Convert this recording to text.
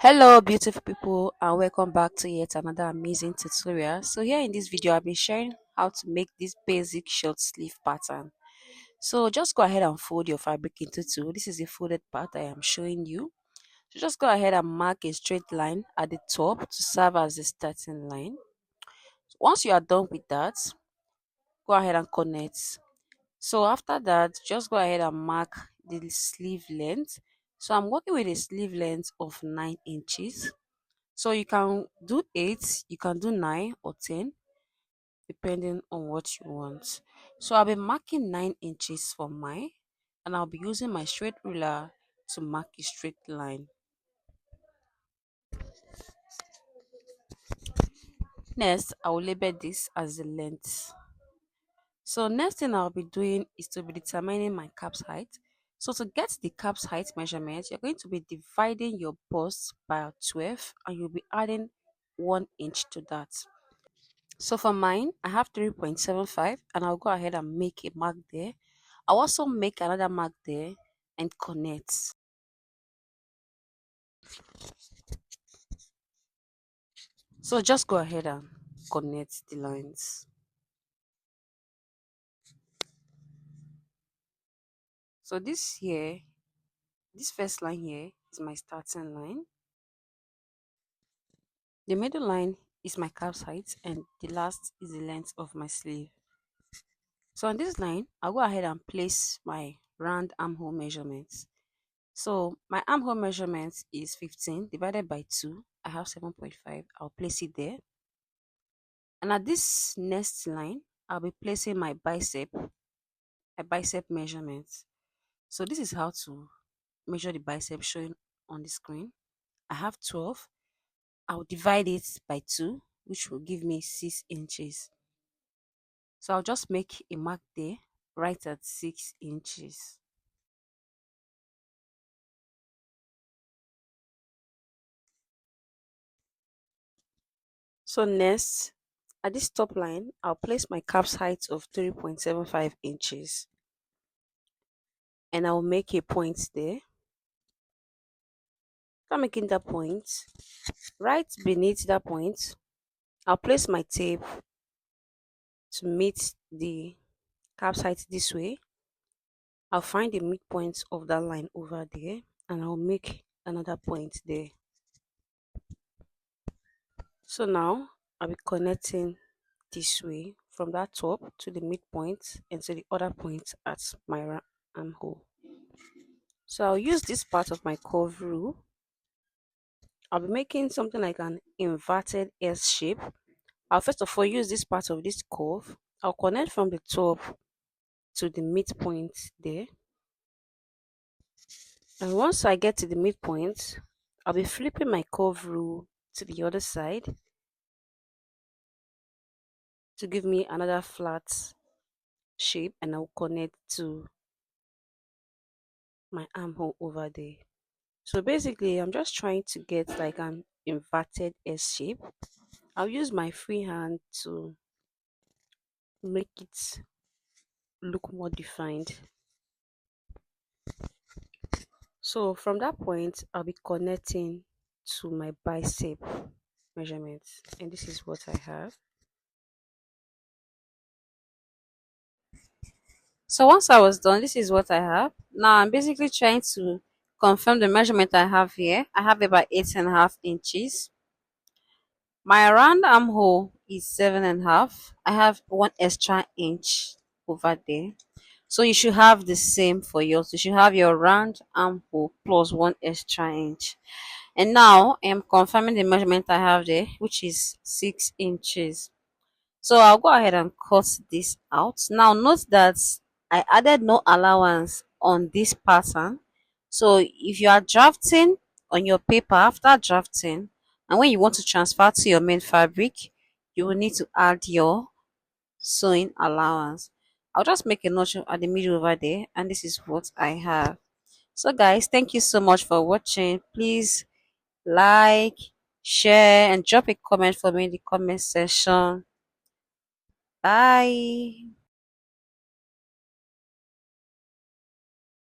Hello beautiful people and welcome back to yet another amazing tutorial. So here in this video I'll be sharing how to make this basic short sleeve pattern. So just go ahead and fold your fabric into two. This is the folded part I am showing you. So just go ahead and mark a straight line at the top to serve as the starting line. Once you are done with that, go ahead and connect. So after that, just go ahead and mark the sleeve length. So I'm working with a sleeve length of 9 inches. So you can do 8, you can do 9 or 10, depending on what you want. So I'll be marking 9 inches for mine, and I'll be using my straight ruler to mark a straight line. Next, I will label this as the length. So next thing I'll be doing is to be determining my cap's height. So to get the cap's height measurement, you're going to be dividing your bust by 12 and you'll be adding 1 inch to that. So for mine, I have 3.75 and I'll go ahead and make a mark there. I'll also make another mark there and connect. So just go ahead and connect the lines. So this first line here is my starting line. The middle line is my calf's height and the last is the length of my sleeve. So on this line, I'll go ahead and place my round armhole measurements. So my armhole measurement is 15 divided by 2. I have 7.5. I'll place it there. And at this next line, I'll be placing my bicep measurement. So this is how to measure the bicep showing on the screen. I have 12. I'll divide it by 2, which will give me 6 inches. So I'll just make a mark there, right at 6 inches. So next, at this top line, I'll place my cap's height of 3.75 inches. And I'll make a point there. After making that point, right beneath that point, I'll place my tape to meet the cap's height this way. I'll find the midpoint of that line over there and I'll make another point there. So now I'll be connecting this way from that top to the midpoint and to the other point at my armhole. So I'll use this part of my curve rule. I'll be making something like an inverted S shape. I'll first of all use this part of this curve. I'll connect from the top to the midpoint there. And once I get to the midpoint, I'll be flipping my curve rule to the other side to give me another flat shape, and I'll connect to my armhole over there. So basically, I'm just trying to get like an inverted S shape. I'll use my free hand to make it look more defined. So from that point, I'll be connecting to my bicep measurements, and this is what I have. So once I was done, this is what I have. Now I'm basically trying to confirm the measurement I have here. I have about 8.5 inches. My round armhole is 7.5. I have 1 extra inch over there. So you should have the same for yours. You should have your round armhole plus 1 extra inch. And now I am confirming the measurement I have there, which is 6 inches. So I'll go ahead and cut this out. Now note that I added no allowance on this pattern. So if you are drafting on your paper after drafting, and when you want to transfer to your main fabric, you will need to add your sewing allowance. I'll just make a note at the middle over there, and this is what I have. So guys, thank you so much for watching. Please like, share, and drop a comment for me in the comment section. Bye.